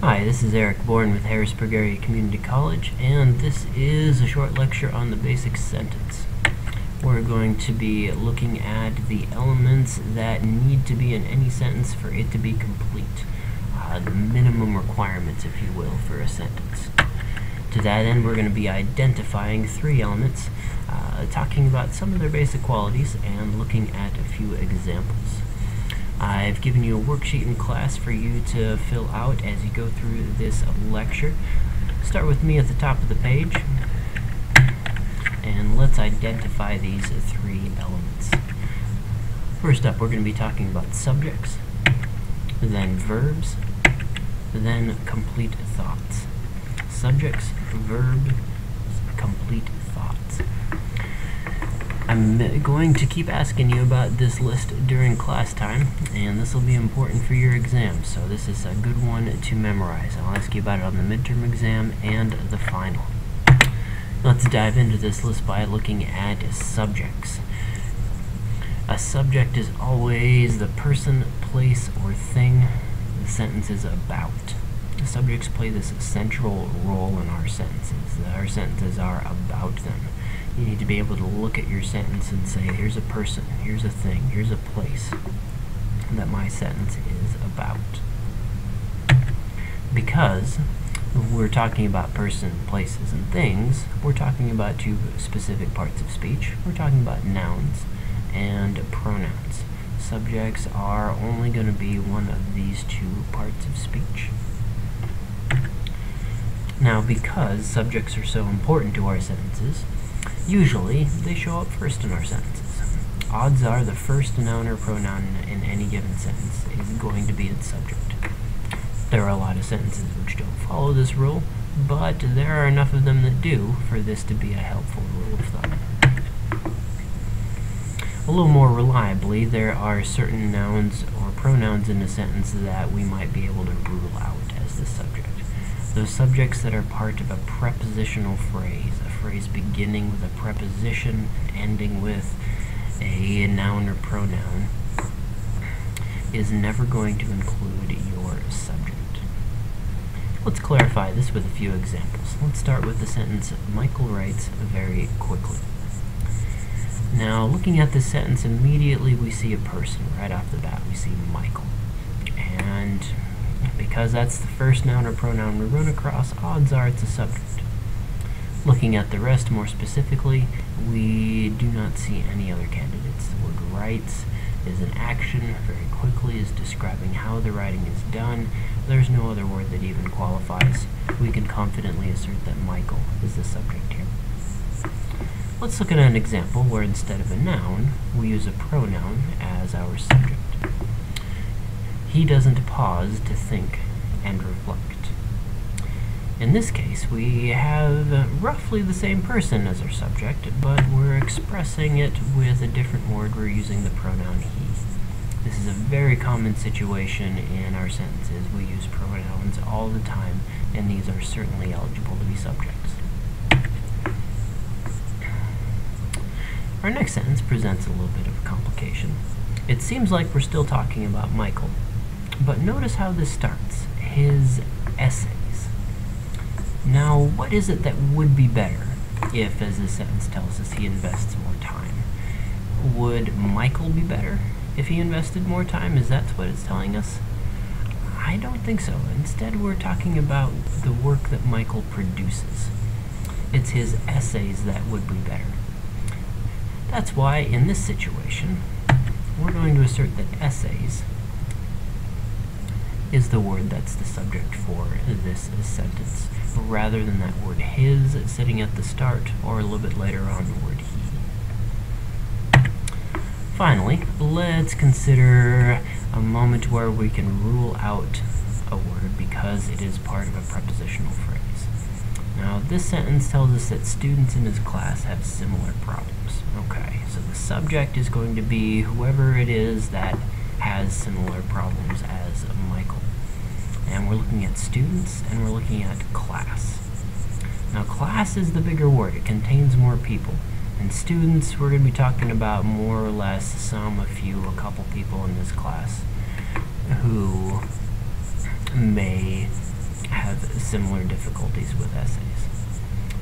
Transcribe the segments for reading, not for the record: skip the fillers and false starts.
Hi, this is Eric Bourne with Harrisburg Area Community College, and this is a short lecture on the basic sentence. We're going to be looking at the elements that need to be in any sentence for it to be complete. The minimum requirements, if you will, for a sentence. To that end, we're going to be identifying three elements, talking about some of their basic qualities, and looking at a few examples. I've given you a worksheet in class for you to fill out as you go through this lecture. Start with me at the top of the page, and let's identify these three elements. First up, we're going to be talking about subjects, then verbs, then complete thoughts. Subjects, verbs, complete thoughts. I'm going to keep asking you about this list during class time, and this will be important for your exam, so this is a good one to memorize. I'll ask you about it on the midterm exam and the final. Let's dive into this list by looking at subjects. A subject is always the person, place, or thing the sentence is about. The subjects play this central role in our sentences. Our sentences are about them. You need to be able to look at your sentence and say, here's a person, here's a thing, here's a place that my sentence is about. Because we're talking about person, places, and things, we're talking about two specific parts of speech. We're talking about nouns and pronouns. Subjects are only going to be one of these two parts of speech. Now, because subjects are so important to our sentences, usually they show up first in our sentences. Odds are the first noun or pronoun in any given sentence is going to be its subject. There are a lot of sentences which don't follow this rule, but there are enough of them that do for this to be a helpful rule of thumb. A little more reliably, there are certain nouns or pronouns in a sentence that we might be able to rule out as the subject. Those subjects that are part of a prepositional phrase, a phrase beginning with a preposition and ending with a noun or pronoun, is never going to include your subject. Let's clarify this with a few examples. Let's start with the sentence, Michael writes very quickly. Now, looking at this sentence, immediately we see a person right off the bat. We see Michael. And because that's the first noun or pronoun we run across, odds are it's a subject. Looking at the rest more specifically, we do not see any other candidates. The word writes is an action, very quickly is describing how the writing is done. There's no other word that even qualifies. We can confidently assert that Michael is the subject here. Let's look at an example where instead of a noun, we use a pronoun as our subject. He doesn't pause to think and reflect. In this case, we have roughly the same person as our subject, but we're expressing it with a different word. We're using the pronoun he. This is a very common situation in our sentences. We use pronouns all the time, and these are certainly eligible to be subjects. Our next sentence presents a little bit of a complication. It seems like we're still talking about Michael, but notice how this starts. His essays. Now, what is it that would be better if, as this sentence tells us, he invests more time? Would Michael be better if he invested more time? Is that what it's telling us? I don't think so. Instead, we're talking about the work that Michael produces. It's his essays that would be better. That's why, in this situation, we're going to assert that essays is the word that's the subject for this sentence, rather than that word his sitting at the start, or a little bit later on the word he. Finally, let's consider a moment where we can rule out a word because it is part of a prepositional phrase. Now, this sentence tells us that students in his class have similar problems. Okay, so the subject is going to be whoever it is that has similar problems as Michael. And we're looking at students, and we're looking at class. Now, class is the bigger word. It contains more people. And students, we're going to be talking about more or less some, a few, a couple people in this class who may have similar difficulties with essays.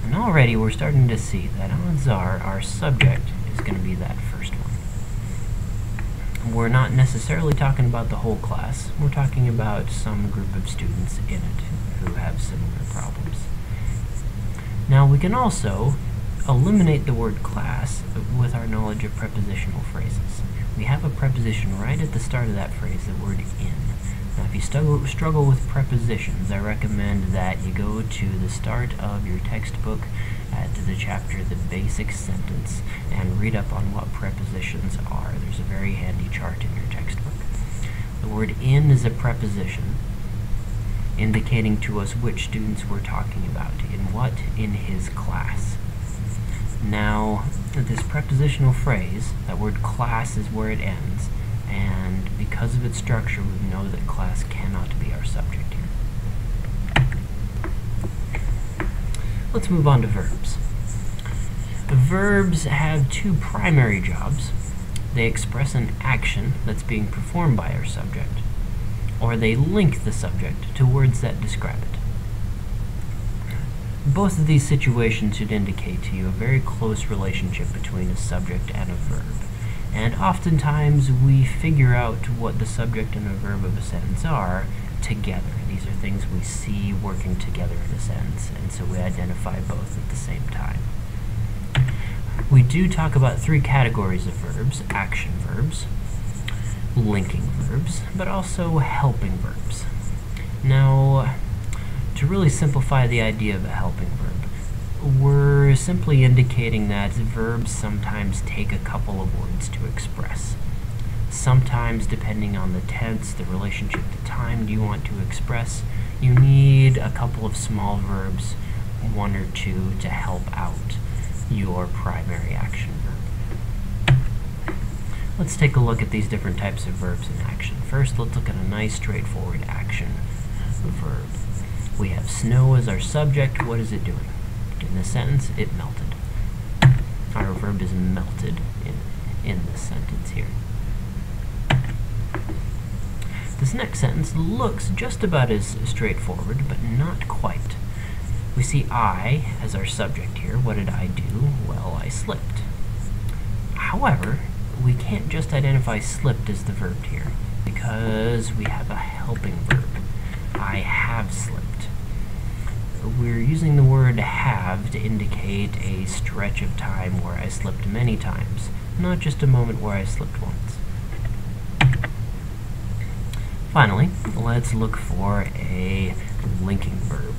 And already we're starting to see that odds are our subject is going to be that first one. We're not necessarily talking about the whole class. We're talking about some group of students in it who have similar problems. Now we can also eliminate the word class with our knowledge of prepositional phrases. We have a preposition right at the start of that phrase, the word in. Now if you struggle with prepositions, I recommend that you go to the start of your textbook to the chapter The Basic Sentence and read up on what prepositions are. There's a very handy chart in your textbook. The word in is a preposition indicating to us which students we're talking about. In what? In his class. Now, this prepositional phrase, that word class is where it ends, and because of its structure, we know that class cannot be our subject here. Let's move on to verbs. Verbs have two primary jobs. They express an action that's being performed by our subject, or they link the subject to words that describe it. Both of these situations should indicate to you a very close relationship between a subject and a verb. And oftentimes we figure out what the subject and a verb of a sentence are together. These are things we see working together in a sentence, and so we identify both at the same time. We do talk about three categories of verbs: action verbs, linking verbs, but also helping verbs. Now, to really simplify the idea of a helping verb, we're simply indicating that verbs sometimes take a couple of words to express. Sometimes, depending on the tense, the relationship to time you want to express, you need a couple of small verbs, one or two, to help out your primary action verb. Let's take a look at these different types of verbs in action. First, let's look at a nice straightforward action verb. We have snow as our subject. What is it doing? In this sentence, it melted. Our verb is melted in this sentence here. This next sentence looks just about as straightforward, but not quite. We see I as our subject here. What did I do? Well, I slipped. However, we can't just identify slipped as the verb here, because we have a helping verb. I have slipped. We're using the word have to indicate a stretch of time where I slipped many times, not just a moment where I slipped once. Finally, let's look for a linking verb.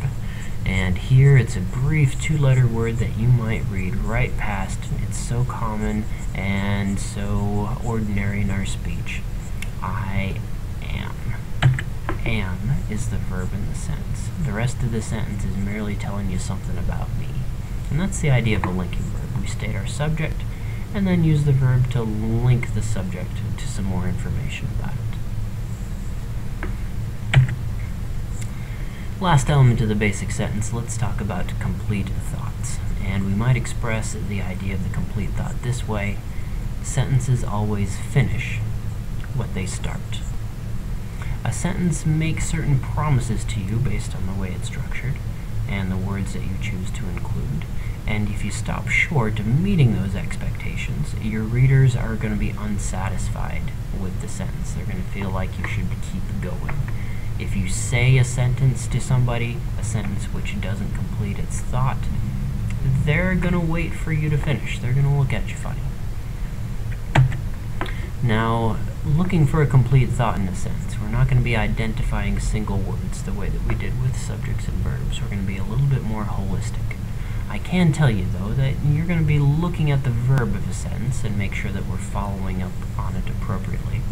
And here it's a brief two-letter word that you might read right past. It's so common and so ordinary in our speech. I am. Am is the verb in the sentence. The rest of the sentence is merely telling you something about me. And that's the idea of a linking verb. We state our subject and then use the verb to link the subject to some more information about it. Last element of the basic sentence, let's talk about complete thoughts. And we might express the idea of the complete thought this way: sentences always finish what they start. A sentence makes certain promises to you based on the way it's structured and the words that you choose to include. And if you stop short of meeting those expectations, your readers are going to be unsatisfied with the sentence. They're going to feel like you should keep going. If you say a sentence to somebody, a sentence which doesn't complete its thought, they're going to wait for you to finish. They're going to look at you funny. Now, looking for a complete thought in a sentence, we're not going to be identifying single words the way that we did with subjects and verbs. We're going to be a little bit more holistic. I can tell you, though, that you're going to be looking at the verb of a sentence and make sure that we're following up on it appropriately.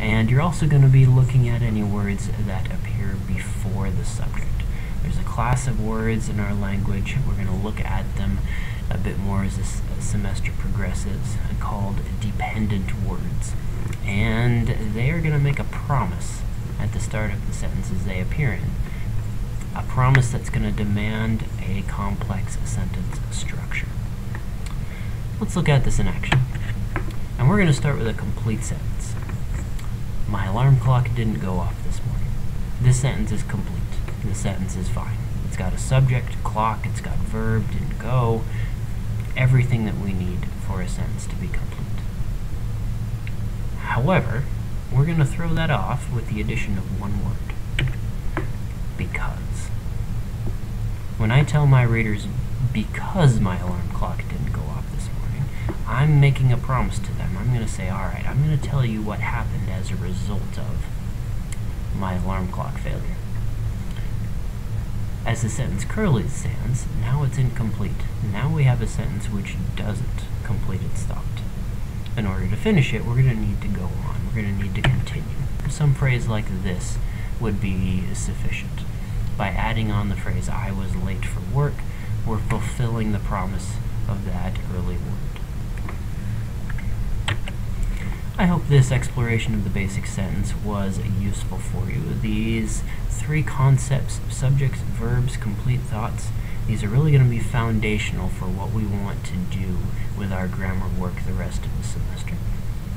And you're also going to be looking at any words that appear before the subject. There's a class of words in our language. We're going to look at them a bit more as this semester progresses, called dependent words. And they are going to make a promise at the start of the sentences they appear in. A promise that's going to demand a complex sentence structure. Let's look at this in action. And we're going to start with a complete sentence. My alarm clock didn't go off this morning. This sentence is complete. The sentence is fine. It's got a subject, clock, it's got verb, didn't go, everything that we need for a sentence to be complete. However, we're going to throw that off with the addition of one word. Because. When I tell my readers, because my alarm clock didn't go off this morning, I'm making a promise to them. I'm going to say, alright, I'm going to tell you what happened as a result of my alarm clock failure. As the sentence currently stands, now it's incomplete. Now we have a sentence which doesn't complete its thought. In order to finish it, we're going to need to go on. We're going to need to continue. Some phrase like this would be sufficient. By adding on the phrase, I was late for work, we're fulfilling the promise of that early word. I hope this exploration of the basic sentence was useful for you. These three concepts, subjects, verbs, complete thoughts, these are really going to be foundational for what we want to do with our grammar work the rest of the semester.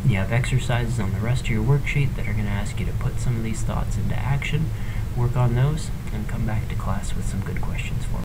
You have exercises on the rest of your worksheet that are going to ask you to put some of these thoughts into action, work on those, and come back to class with some good questions for me.